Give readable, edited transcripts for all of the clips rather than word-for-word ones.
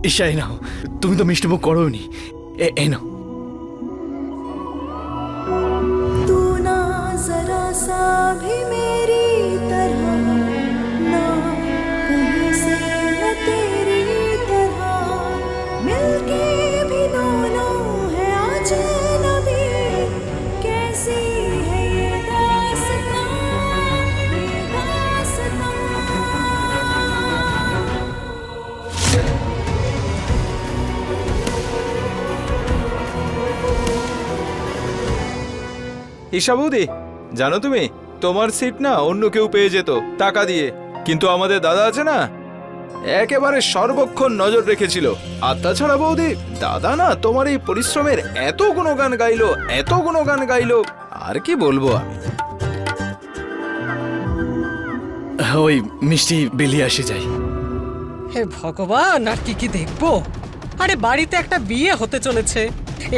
ঈশা এই নাও, তুমি তো মিষ্টিমুখ করোনি, এই নাও। तू ना जरा सा भी मेरी तरह, ना कहीं से न तेरी तरह, मिलके भी दोनों है अजनबी, कैसी है ये दास्तां, ये दास्तां। ঈশা বৌদি, জানো তুমি তোমার সিট না অন্য কেউ পেয়ে যেত টাকা দিয়ে, কিন্তু আমাদের দাদা আছে না, একেবারে সর্বক্ষণ নজর রেখেছিল। আর তাছাড়া বৌদি, দাদা না তোমার এই পরিশ্রমের এত গুণগান গাইলো, এত গুণগান গাইলো, আর কি বলবো আমি। ওই মিষ্টি বেরিয়ে আসে যাই। হে ভগবান, আর কি কি দেখবো। আরে বাড়িতে একটা বিয়ে হতে চলেছে,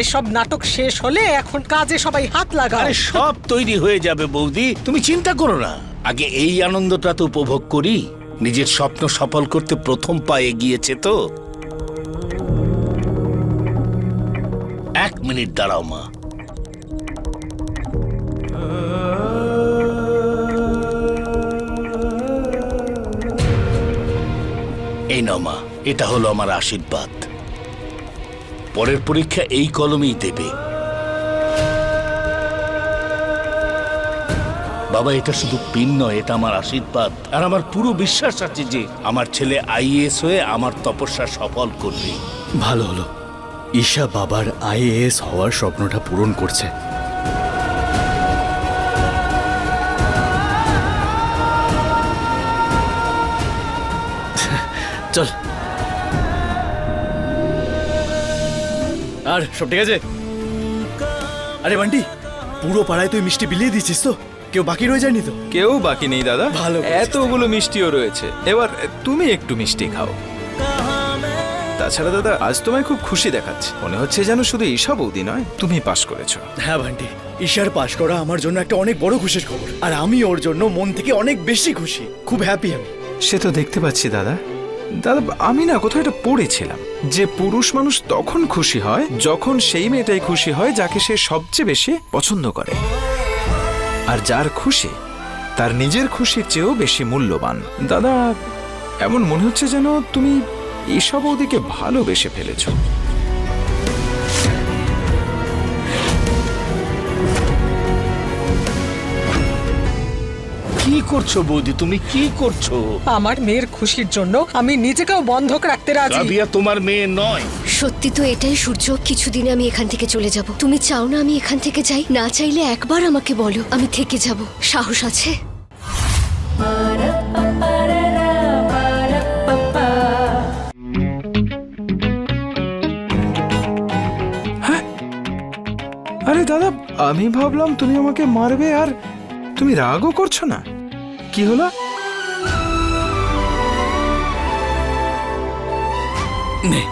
এসব নাটক শেষ হলে এখন কাজে সবাই হাত লাগায়। আরে সব তৈরি হয়ে যাবে বৌদি, তুমি চিন্তা করো না। আগে এই আনন্দটা তো উপভোগ করি। নিজের স্বপ্ন সফল করতে প্রথম পা এগিয়েছে তো। 1 মিনিট দাঁড়াও মা। এই নাও মা, এটা হলো আমার আশীর্বাদ। পরের পরীক্ষা এই কলমেই দেবে। বাবা, এটা শুধু পিন নয়, এটা আমার আশীর্বাদ। আর আমার পুরো বিশ্বাস আছে যে আমার ছেলে আইএএস হয়ে আমার তপস্যা সফল করবে। ভালো হলো, ঈশা বাবার আইএএস হওয়ার স্বপ্নটা পূরণ করছে। চল, আর সব ঠিক আছে? আরে বান্টি, পুরো পাড়ায় তুই মিষ্টি বিলিয়ে দিচ্ছিস তো? কেউ বাকি রয়ে যায়নি তো? কেউ বাকি নেই দাদা, ভালো করেছিস। এতগুলো মিষ্টিও রয়েছে। এবার তুমি একটু মিষ্টি খাও। তাছাড়া দাদা, আজ তোমায় খুব খুশি দেখাচ্ছে, মনে হচ্ছে যেন শুধু ঈশা বৌদি নয়, তুমি পাশ করেছো। হ্যাঁ বান্টি, ঈশার পাশ করা আমার জন্য একটা অনেক বড় খুশির খবর, আর আমি ওর জন্য মন থেকে অনেক বেশি খুশি, খুব হ্যাপি আমি। সে তো দেখতে পাচ্ছি দাদা। দাদা, আমি না কোথাও এটা পড়েছিলাম যে পুরুষ মানুষ তখন খুশি হয় যখন সেই মেয়েটাই খুশি হয় যাকে সে সবচেয়ে বেশি পছন্দ করে, আর যার খুশি তার নিজের খুশির চেয়েও বেশি মূল্যবান। দাদা, এমন মনে হচ্ছে যেন তুমি ঈশা বৌদিকে ভালোবেসে ফেলেছো। কি করছো বৌদি, তুমি কি করছো? আমার মেয়ের খুশির জন্য আমি নিজেকেও বন্ধক রাখতে রাজি। রাবিয়া তোমার মেয়ে নয়। সত্যি তো এটাই সূর্য, কিছুদিনে আমি এখান থেকে চলে যাব। তুমি চাও না আমি এখান থেকে যাই? না চাইলে একবার আমাকে বলো, আমি থেকে যাব। সাহস আছে? আরে দাদা, আমি ভাবলাম তুমি আমাকে মারবে, আর তুমি রাগও করছো না। কি হলো? নে,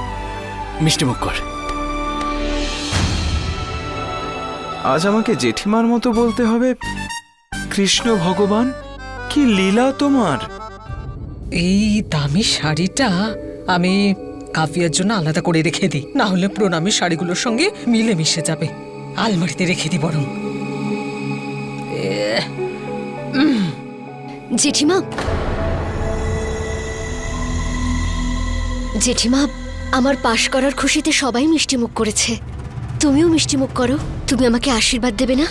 মিষ্টি মুখ কর। আজ আমাকে জেঠিমার মতো বলতে হবে? কৃষ্ণ ভগবান, কি লীলা তোমার। এই দামি শাড়িটা আমি কাফিয়ার জন্য আলাদা করে রেখে দিই, না হলে প্রণামী শাড়িগুলোর সঙ্গে মিলে মিশে যাবে। আলমারিতে রেখে দিই বরং। জেঠিমা, জেঠিমা, আমার পাশ করার খুশিতে সবাই মিষ্টি মুখ করেছে, তুমিও মিষ্টি মুখ করো। তুমি আমাকে আশীর্বাদ দেবে না?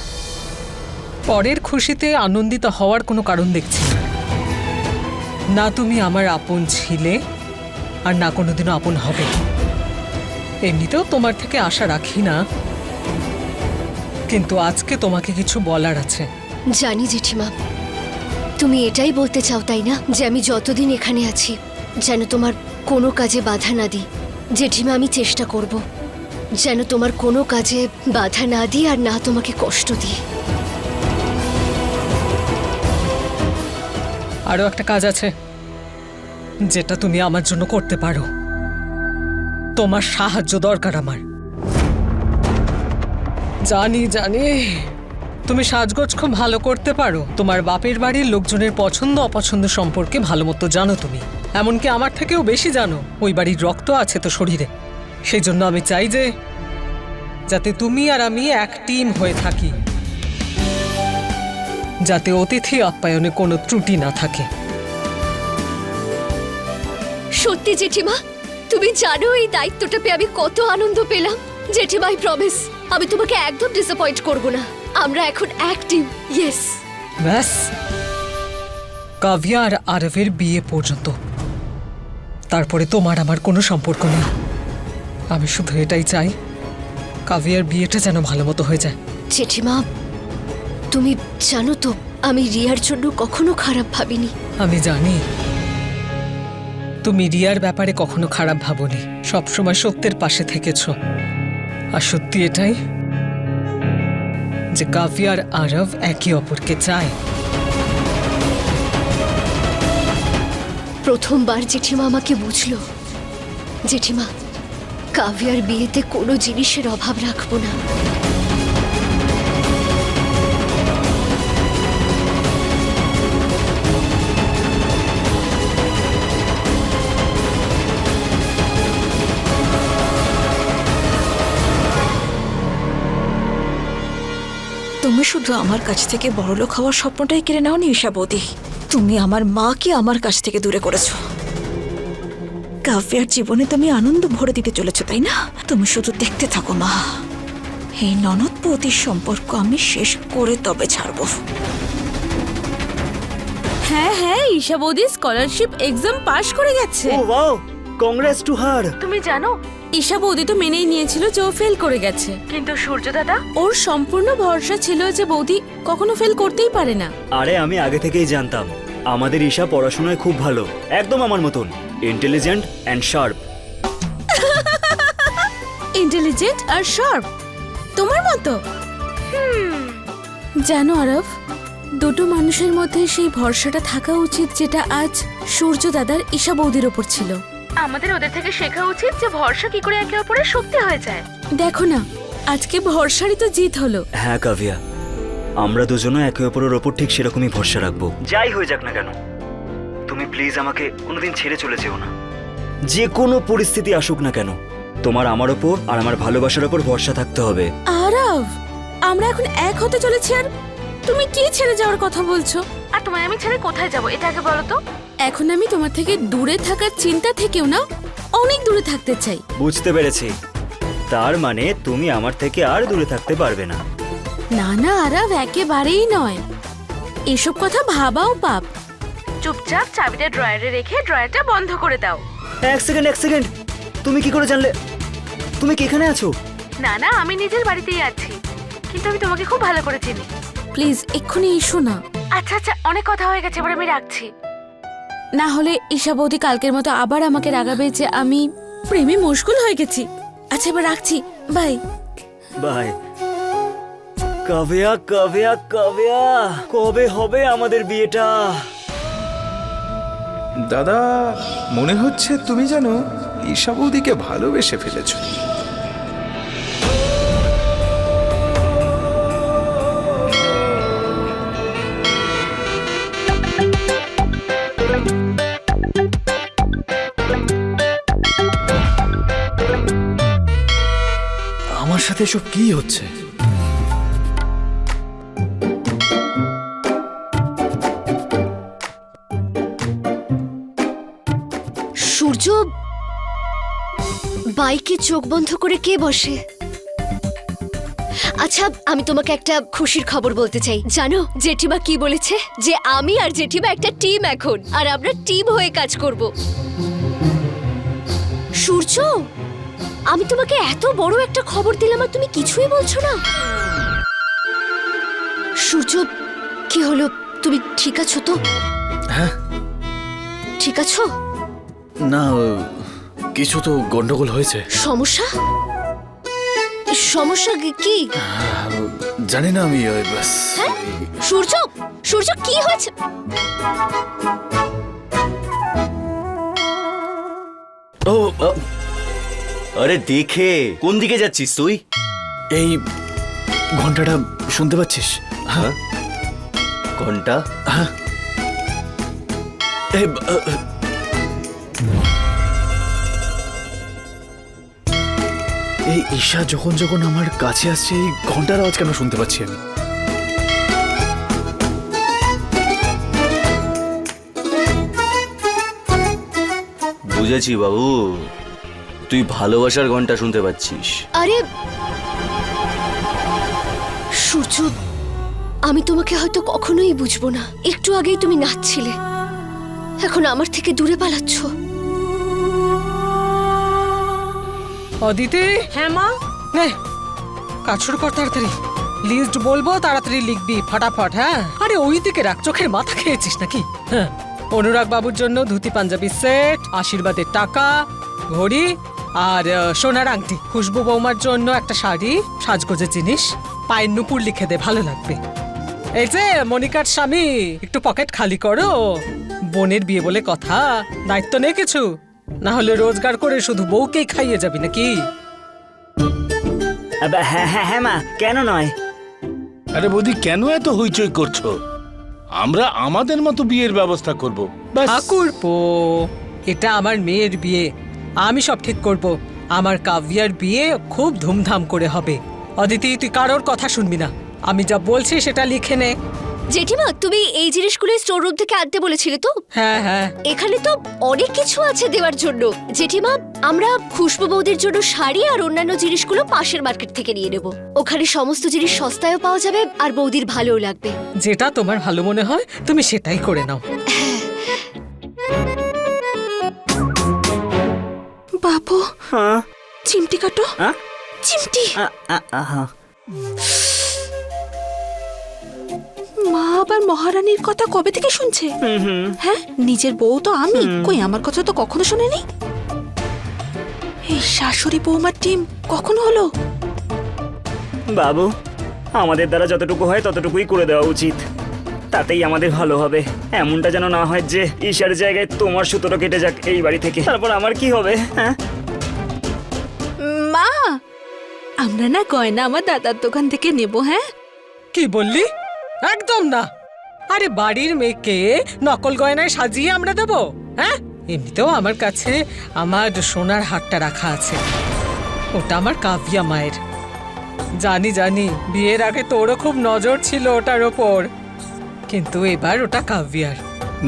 পরের খুশিতে আনন্দিত হওয়ার কোনো কারণ দেখছি না। না তুমি আমার আপন ছিলে, আর না কোনোদিনও আপন হবে। এমনিতেও তোমার থেকে আশা রাখি না, কিন্তু আজকে তোমাকে কিছু বলার আছে। জানি জেঠিমা, তুমি এটাই বলতে চাও তাই না, যে আমি যতদিন এখানে আছি যেন তোমার কোনো কাজে বাধা না দিই। জেঠিমা, আমি চেষ্টা করব যেন তোমার কোনো কাজে বাধা না দিই, আর না তোমাকে কষ্ট দিই। আরও একটা কাজ আছে যেটা তুমি আমার জন্য করতে পারো। তোমার সাহায্য দরকার আমার। জানি জানি তুমি সাজগোজ খুব ভালো করতে পারো, তোমার বাপের বাড়ির লোকজনের পছন্দ অপছন্দ সম্পর্কে ভালো মতো জানো তুমি। এমনকি আমার থেকেও বেশি জানো। ওই বাড়ির রক্ত আছে তো শরীরে। সেই জন্য আমি চাই যে যাতে তুমি আর আমি এক টিম হয়ে থাকি, যাতে অতিথি আপ্যায়নে কোনো ত্রুটি না থাকে। সত্যি জেঠিমা, তুমি জানো এই দায়িত্বটা পেয়ে আমি কত আনন্দ পেলাম। জেঠিমা, আই প্রমিস আমি তোমাকে একদম ডিসঅ্যাপয়েন্ট করব না। আমরা এখন এক টিম। ইয়েস। ব্যাস, কাভিয়া আর আরবের বিয়ে পর্যন্ত। তারপরে তোমার আমার কোনো সম্পর্ক নেই। আমি শুধু এটাই চাই, কাভিয়ার বিয়েটা যেন ভালো মতো হয়ে যায়। জেঠিমা, তুমি জানো তো আমি রিয়ার জন্য কখনো খারাপ ভাবিনি। আমি জানি তুমি রিয়ার ব্যাপারে কখনো খারাপ ভাবোনি, সবসময় সত্যের পাশে থেকেছ। আর সত্যি এটাই যে কাভিয়া আর আরব একে অপরকে চায়। প্রথমবার জেঠিমা আমাকে বুঝলো। জেঠিমা, কাভিয়ার বিয়েতে কোনো জিনিসের অভাব রাখবো না। তুমি শুধু আমার কাছ থেকে বড়লোক হওয়ার স্বপ্নটাই কেড়ে নাওনি ঈশা বৌদি, তুমি আমার মাকে আমার কাছ থেকে দূরে করেছো। কাব্যার জীবনে তুমি আনন্দ ভরে দিতে চলেছো, তাই না? তুমি শুধু দেখতে থাকো মা, এই ননদ বৌদির সম্পর্ক আমি শেষ করে তবে ছাড়বো। হ্যাঁ হ্যাঁ, ঈশা বৌদি স্কলারশিপ এক্সাম পাশ করে গেছে। ও ওয়াও, কংগ্রেস টু হার। তুমি জানো ঈশা বৌদি তো মেনেই নিয়েছিল যে ও ফেল করে গেছে, কিন্তু সূর্য দাদা ওর সম্পূর্ণ ভরসা ছিল যে বৌদি কখনো ফেল করতেই পারে না। আরে আমি আগে থেকেই জানতাম আমাদের ঈশা পড়াশোনায় খুব ভালো, একদম আমার মতন, ইন্টেলিজেন্ট অ্যান্ড শার্প। ইন্টেলিজেন্ট আর শার্প, তোমার মতো। জানো আরব, দুটো মানুষের মধ্যে সেই ভরসাটা থাকা উচিত যেটা আজ সূর্য দাদার ঈশা বৌদির ওপর ছিল। আমাদের ওদের থেকে শেখা উচিত যে ভরসা কি করে একে অপরের শক্তি হয়ে যায়। দেখো না, আজকে ভরসারই তো জিত হলো। হ্যাঁ কাভিয়া, আমরা দুজনে একে অপরের ওপর ঠিক সেরকমই ভরসা রাখবো, যাই হয়ে যাক না কেন। তুমি প্লিজ আমাকে কোনোদিন ছেড়ে চলে যেও না, যে কোনো পরিস্থিতি আসুক না কেন। তোমার আমার ওপর আর আমার ভালোবাসার ওপর ভরসা থাকতে হবে। আরব, আমরা এখন এক হতে চলেছি, আর তুমি কি ছেড়ে যাওয়ার কথা বলছো? আর তোমায় আমি ছেড়ে কোথায় যাব এটা আগে বলো তো। এখন আমি তোমার থেকে দূরে থাকার চিন্তা থেকেও না অনেক দূরে থাকতে চাই। বুঝতে পেরেছি, তার মানে তুমি আমার থেকে আর দূরে থাকতে পারবে না। না না আরব, একেবারেই নয়। এসব কথা ভাবাও পাপ। চুপচাপ চাবিটা ড্রয়ারে রেখে ড্রয়ারটা বন্ধ করে দাও। এক সেকেন্ড, তুমি কি করে জানলে? তুমি কি এখানে আছো? না না, আমি নিজের বাড়িতেই আছি, কিন্তু আমি তোমাকে খুব ভালো করে চিনি। প্লিজ এক্ষুনি এসো না। আচ্ছা আচ্ছা, অনেক কথা হয়ে গেছে, এবার আমি রাখছি। না হলে ঈশা বৌদি কালকের মতো আবার আমাকে রাগাবে যে আমি প্রেমে মশগুল হয়ে গেছি। আচ্ছা এবার রাখছি, বাই বাই। কাভিয়া কাভিয়া কাভিয়া, কবে হবে আমাদের বিয়েটা? দাদা, মনে হচ্ছে তুমি জানো ঈশা বৌদিকে ভালোবেসে ফেলেছো। আমার সাথে এসব কি হচ্ছে? সূর্য, বাইকে চোখ বন্ধ করে কে বসে? আচ্ছা, আমি তোমাকে একটা খুশির খবর বলতে চাই। জানো জেঠিমা কি বলেছে? যে আমি আর জেঠিমা একটা টিম এখন, আর আমরা টিম হয়ে কাজ করব। সূর্য, আমি তোমাকে এত বড় একটা খবর দিলাম আর তুমি কিছুই বলছো না। সূর্য, কি হলো? তুমি ঠিক আছো তো? হ্যাঁ। ঠিক আছো? না, কিছু তো গন্ডগোল হয়েছে। সমস্যা? সমস্যা কি? জানি না আমি, বাস। হ্যাঁ? সূর্য, সূর্য কি হয়েছে? ও আরে দেখে, কোন দিকে যাচ্ছিস তুই? এই ঘন্টাটা শুনতে পাচ্ছিস? হ্যাঁ, ঘন্টা? হ্যাঁ। এই ঈশা যখন যখন আমার কাছে আসছে এই ঘন্টার আওয়াজ কেন শুনতে পাচ্ছি আমি? বুঝেছি বাবু, তুই ভালোবাসার ঘন্টা শুনতে পাচ্ছিস। আরে সূর্য, আমি তোমাকে হয়তো কখনোই বুঝবো না। একটু আগেই তুমি নাচছিলে, এখন আমার থেকে দূরে পালাচ্ছ। অদিতি। হ্যাঁ মা। নে কাজ শুরু কর তাড়াতাড়ি। লিস্ট বলবো, তাড়াতাড়ি লিখবি ফটাফট। হ্যাঁ, আরে ওই দিকে রাখ, চোখের মাথা খেয়েছিস নাকি? হ্যাঁ, অনুরাগ বাবুর জন্য ধুতি পাঞ্জাবি সেট, আশীর্বাদের টাকা, ঘড়ি আর সোনার আংটি। খুশবু বৌমার জন্য একটা শাড়ি, সাজগোজের জিনিস, পায়ের নুপুর লিখে দে, ভালো লাগবে। এই যে মনিকার স্বামী, একটু পকেট খালি করো। বোনের বিয়ে বলে কথা, দায়িত্ব নেই কিছু, না হলে রোজগার করে শুধু বউকেই খাইয়ে যাবি নাকি? হ্যাঁ হ্যাঁ হ্যাঁ মা, কেন নয়? আরে বৌদি, কেন এত হইচই করছো? আমরা আমাদের মতো বিয়ের ব্যবস্থা করব। ব্যাস। ঠাকুরপো, এটা আমার মেয়ের বিয়ে, আমি সব ঠিক করব। আমার কাব্যার বিয়ে খুব ধুমধাম করে হবে। অদিতি, তুই কারোর কথা শুনবি না, আমি যা বলছি সেটা লিখে নে। জেঠিমা, তুমি এই জিনিসগুলো স্টোর রুম থেকে আনতে বলেছিলে তো? হ্যাঁ হ্যাঁ, এখানে তো অনেক কিছু আছে দেওয়ার জন্য। জেঠিমা, আমরা খুশবু বৌদির জন্য শাড়ি আর অন্যান্য জিনিসগুলো পাশের মার্কেট থেকে নিয়ে নেব। ওখানে সমস্ত জিনিস সস্তায়ও পাওয়া যাবে আর বৌদির ভালোও লাগবে। যেটা তোমার ভালো মনে হয় তুমি সেটাই করে নাও। বাবু, হ্যাঁ চিমটি কাটো। হ্যাঁ চিমটি। হ্যাঁ। মা আবার মহারানীর কথা কবে থেকে শুনছে? হ্যাঁ, নিজের বউ তো আমি, কই আমার কথা তো কখনো শোনেনি। এই শাশুড়ি বৌমার টিম কখনো হলো? বাবু, আমাদের দ্বারা যতটুকু হয় ততটুকুই করে দেওয়া উচিত, তাতেই আমাদের ভালো হবে। এমনটা যেন না হয় যে ঈশার জায়গায় তোমার সুতোটা কেটে যাক এই বাড়ি থেকে, তারপর আমার কি হবে? হ্যাঁ, মা, আমরা না গয়না আমার দাদার দোকান থেকে নেব। হ্যাঁ, কি বললি? একদম না। আরে বাড়ির মেয়েকে নকল গয়নায় সাজিয়ে আমরা দেব? হ্যাঁ, এমনিতেও আমার কাছে আমার সোনার হারটা রাখা আছে, ওটা আমার কাব্যা মায়ের। জানি জানি, বিয়ের আগে তোরও খুব নজর ছিল ওটার ওপর, কিন্তু এবার ওটা কাব্যার।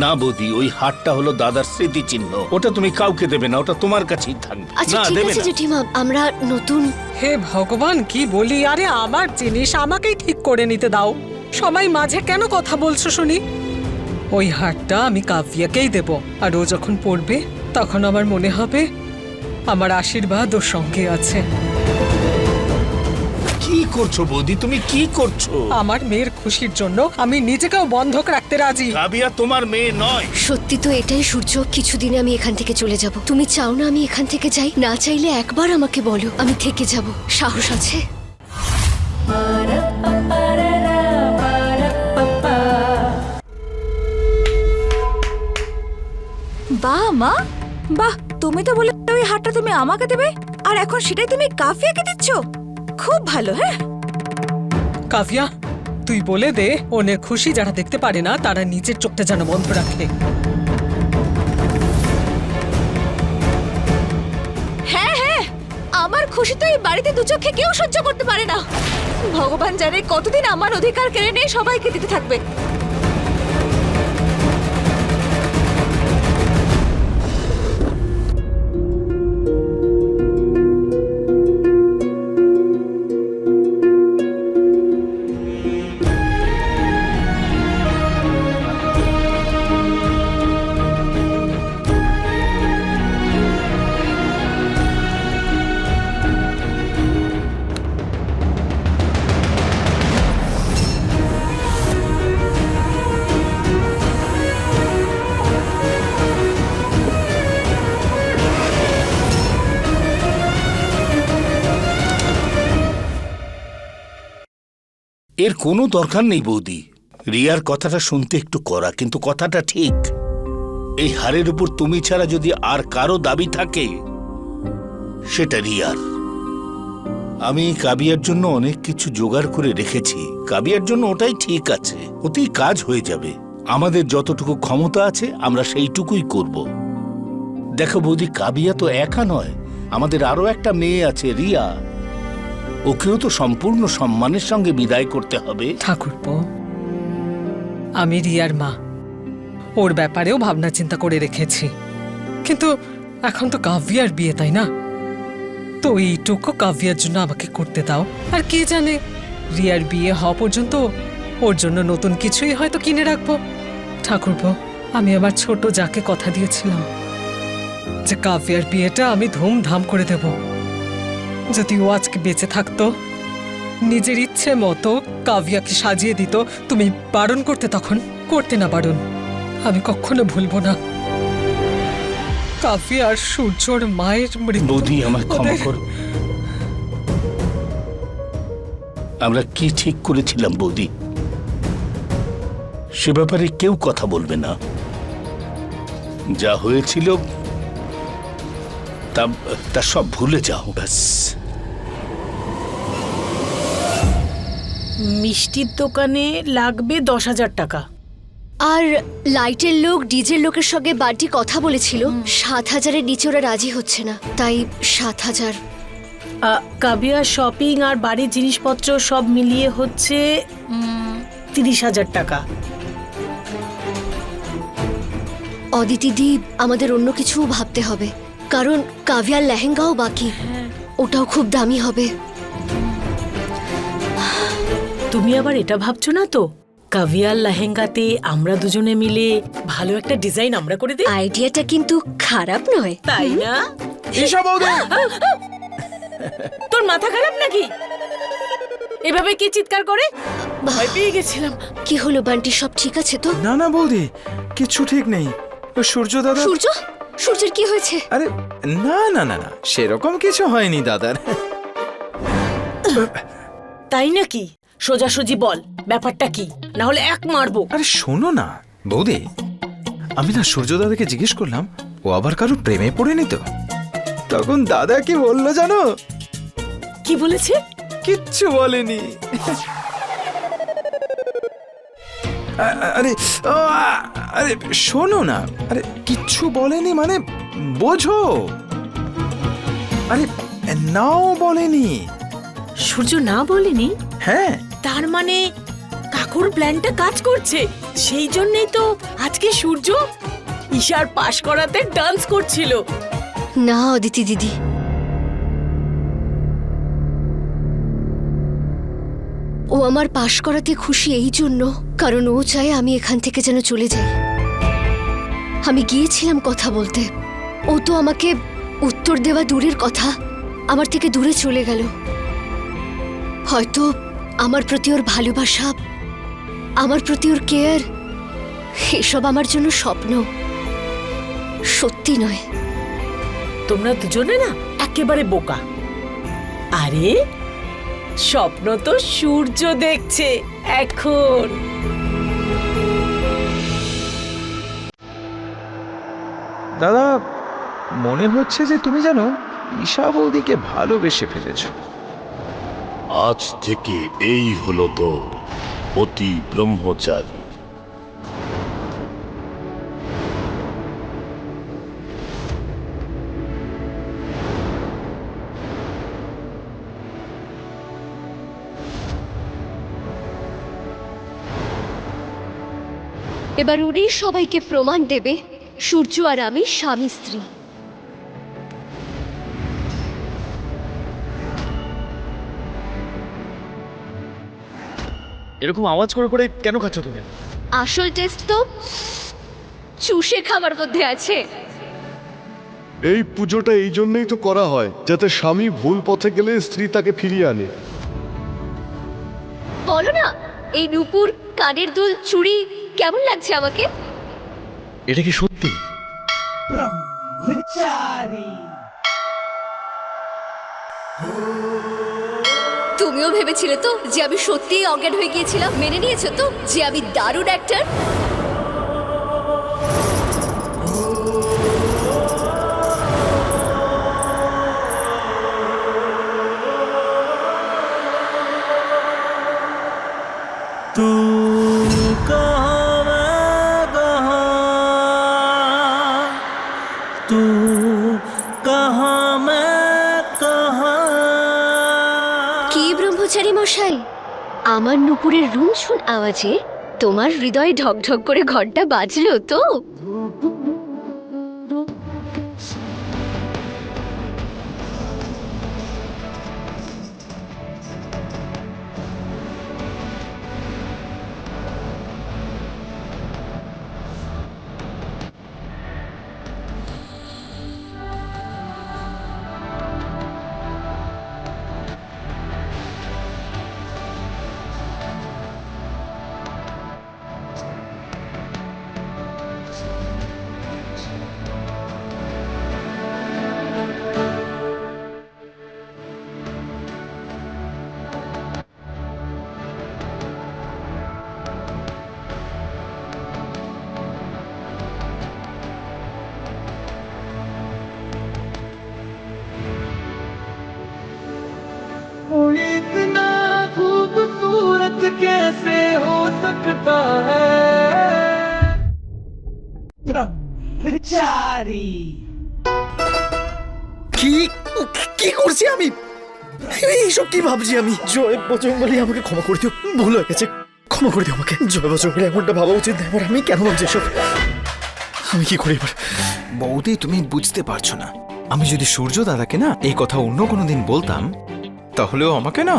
না বৌদি, ওই হারটা হলো দাদার স্মৃতিচিহ্ন, ওটা তুমি কাউকে দেবে না, ওটা তোমার কাছেই থাকবে। আচ্ছা না, ঠিক দেবে আছে না। জেঠিমা, আমরা নতুন। হে ভগবান, কি বলি! আরে আমার জিনিস আমাকেই ঠিক করে নিতে দাও, সবাই মাঝে কেন কথা বলছো শুনি? ওই হারটা আমি কাব্যাকেই দেব, আর ও যখন পড়বে তখন আমার মনে হবে আমার আশীর্বাদ ওর সঙ্গে আছে। কি করছো বৌদি, তুমি কি করছো? আমার মেয়ের খুশির জন্য আমি নিজেকেও বন্ধক রাখতে রাজি। কাবিয়া তোমার মেয়ে নয়। সত্যি তো এটাই সূর্য, কিছুদিনে আমি এখান থেকে চলে যাব। তুমি চাও না আমি এখান থেকে যাই? না চাইলে একবার আমাকে বলো, আমি থেকে যাব। সাহস আছে? বাহ মা, বাহ, তুমি তো বলে ওই হারটা তুমি আমাকে দেবে, আর এখন সেটাই তুমি কাফিয়াকে দিচ্ছ। খুব ভালো। হ্যাঁ, কাব্যা, তুই বলে দে, অন্যের খুশি যারা দেখতে পারে না তারা নিজের চোখটা যেন বন্ধ রাখে। হ্যাঁ হ্যাঁ, আমার খুশি তো এই বাড়িতে দু চোখে কেউ সহ্য করতে পারে না। ভগবান জানে কতদিন আমার অধিকার কেড়ে নিয়ে সবাইকে দিতে থাকবে। এর কোনো দরকার নেই বৌদি। রিয়ার কথাটা শুনতে একটু কড়া, কিন্তু কথাটা ঠিক। এই হারের উপর তুমি ছাড়া যদি আর কারো দাবি থাকে সেটা রিয়ার। আমি কাবিয়ার জন্য অনেক কিছু জোগাড় করে রেখেছি, কাবিয়ার জন্য ওটাই ঠিক আছে, ওতেই কাজ হয়ে যাবে। আমাদের যতটুকু ক্ষমতা আছে আমরা সেইটুকুই করব। দেখো বৌদি, কাবিয়া তো একা নয়, আমাদের আরো একটা মেয়ে আছে রিয়া। ওকেও তো সম্পূর্ণ সম্মানের সঙ্গে বিদায় করতে হবে। ঠাকুরপো, আমি রিয়ার মা, ওর ব্যাপারেও ভাবনা চিন্তা করে রেখেছি, কিন্তু এখন তো কাব্যার বিয়ে, তাই না? তো এইটুকু কাব্যার জন্য আমাকে করতে দাও। আর কে জানে, রিয়ার বিয়ে হওয়া পর্যন্ত ওর জন্য নতুন কিছুই হয়তো কিনে রাখবো। ঠাকুরপো, আমি আমার ছোট যাকে কথা দিয়েছিলাম যে কাব্যার বিয়েটা আমি ধুমধাম করে দেব। যদি ও আজকে বেঁচে থাকতো, নিজের ইচ্ছে মতো কাব্যাকে সাজিয়ে দিত, তুমি বারণ করতে, তখন করতে না বারণ, আমি কখনো ভুলবো না। কাব্যা আর সূর্যর মায়ের মৃত্যু। বৌদি, আমায় ক্ষমা করো। আমরা কি ঠিক করেছিলাম বৌদি, সে ব্যাপারে কেউ কথা বলবে না। যা হয়েছিল তা সব ভুলে যাও, ব্যাস। মিষ্টির দোকানে লাগবে 10,000 টাকা। আর লাইটের লোক ডিজের লোকের সঙ্গে বাড়তি কথা বলেছিল, 7,000-এর নিচে ওরা রাজি হচ্ছে না, তাই 7,000। কাবিয়া শপিং আর বাড়ির জিনিসপত্র সব মিলিয়ে হচ্ছে 30,000 টাকা। অদিতিদি, আমাদের অন্য কিছু ভাবতে হবে, কারণ কাভিয়ার লেহেঙ্গাও বাকি, ওটাও খুব দামি হবে। তুমি আবার এটা ভাবছো না তো, কাভিয়ার লেহেঙ্গাতে আমরা দুজনে মিলে ভালো একটা ডিজাইন আমরা করে দিই? আইডিয়াটা কিন্তু খারাপ নয়, তাই না? ঈশা বৌদি, তোর মাথা খারাপ নাকি? এভাবে কি চিৎকার করে? ভয় পেয়ে গেছিলাম। কি হলো বান্টি, সব ঠিক আছে তো? না না বৌদি, কিছু ঠিক নেই। ও সূর্য দাদা। সূর্যের কি হয়েছে? আরে না না না না, সেরকম কিছু হয়নি দাদার। তাই নাকি? সোজাসুজি বল ব্যাপারটা কি, না হলে এক মারবো। আরে শোনো না বৌদি, আমি না সূর্য দাদাকে জিজ্ঞেস করলাম ও আবার কারো প্রেমে পড়েনি তো। তখন দাদা কি বললো জানো? কি বলেছে? কিচ্ছু বলেনি। আরে আরে শোনো না, আরে কিচ্ছু বলেনি মানে বোঝো। আরে নাও বলেনি। সূর্য না বলেনি? হ্যাঁ। তার মানে কাকুর প্ল্যানটা কাজ করছে, সেই জন্যই তো আজকে সূর্য ঈশার পাশ করাতে ডান্স করছিল। না অদিতি দিদি, ও আমার পাশ করাতে খুশি এই জন্য কারণ ও চায় আমি এখান থেকে যেন চলে যাই। আমি গিয়েছিলাম কথা বলতে, ও তো আমাকে উত্তর দেওয়া দূরের কথা, আমার থেকে দূরে চলে গেল। হয়তো আমার প্রতি ওর ভালোবাসা, আমার প্রতি ওর কেয়ার, এসব আমার জন্য স্বপ্ন, সত্যি নয়। তোমরা দুজনে না একেবারে বোকা। আরে স্বপ্ন তো সূর্য দেখছে এখন। দাদা, মনে হচ্ছে যে তুমি জানো ঈশা বৌদিকে ভালোবেসে ফেলেছ। আজ থেকে এই হলো তো অতি ব্রহ্মচারী। এবার উনি সবাইকে প্রমাণ দেবে সূর্য আর আমি স্বামী স্ত্রী। এরকম আওয়াজ করে করে কেন খাচ্ছ তুমি? আসল টেস্ট তো চুষে খাবার মধ্যে আছে। এই পুজোটা এই জন্যই তো করা হয়, যাতে স্বামী ভুল পথে গেলে স্ত্রী তাকে ফিরিয়ে আনে। বলো না, এই নূপুর, কানের দুল, চুড়ি কেমন লাগছে আমাকে? এটা কি সত্যি? তুমিও ভেবেছিলে তো যে আমি সত্যিই অজ্ঞান হয়ে গিয়েছিলাম? মেনে নিয়েছো তো যে আমি দারুণ অ্যাক্টর? কি ব্রহ্মচারী মশাই, আমার নুপুরের রুনঝুন আওয়াজে তোমার হৃদয়ে ঢকঢক করে ঘন্টা বাজলো তো? কি কি করছি আমি? এইসব কি ভাবছি আমি? জয় বজরংবলী, আমাকে ক্ষমা করে দিও, ভুল হয়ে গেছে, ক্ষমা করে দিও আমাকে। জয় বজরংবলী, এমনটা ভাবা উচিত না আমার। আমি কেন ভাবছি এসব? আমি কি করি এবার? বৌদি, তুমি বুঝতে পারছো না। আমি যদি সূর্য দাদাকে না এই কথা অন্য কোনো দিন বলতাম, তাহলেও আমাকে না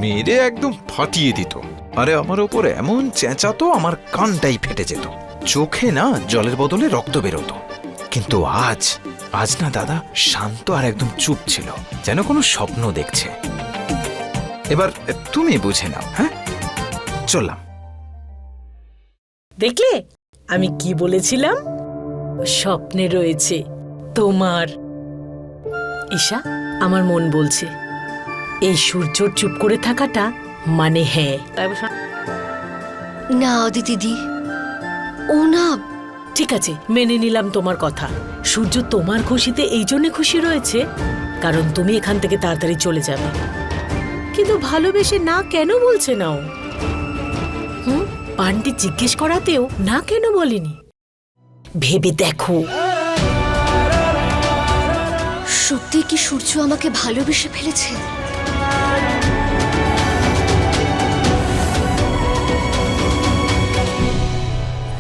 মেরে একদম ফাটিয়ে দিত। আরে আমার ওপর এমন চেঁচাতো, আমার কানটাই ফেটে যেত, চোখে না জলের বদলে রক্ত বেরোতো। কিন্তু আজ না দাদা শান্ত আর একদম চুপ ছিল, যেন কোনো স্বপ্ন দেখছে। এবার তুমি বুঝে নাও। হ্যাঁ, চললাম। দেখলে আমি কি বলেছিলাম? স্বপ্নে রয়েছে তোমার। ঈশা, আমার মন বলছে এই সূর্যর চুপ করে থাকাটা মানে হ্যাঁ। না অদিতি দি, ও না। ঠিক আছে, মেনে নিলাম তোমার কথা। সূর্য তোমার খুশিতে এই জন্য খুশি রয়েছে কারণ তুমি এখান থেকে তাড়াতাড়ি চলে যাবে। কিন্তু ভালোবেসে না কেন বলছে না ও? পান্ডিত জিজ্ঞেস করাতেও না কেন বলেনি? ভেবে দেখো। সত্যি কি সূর্য আমাকে ভালোবেসে ফেলেছে?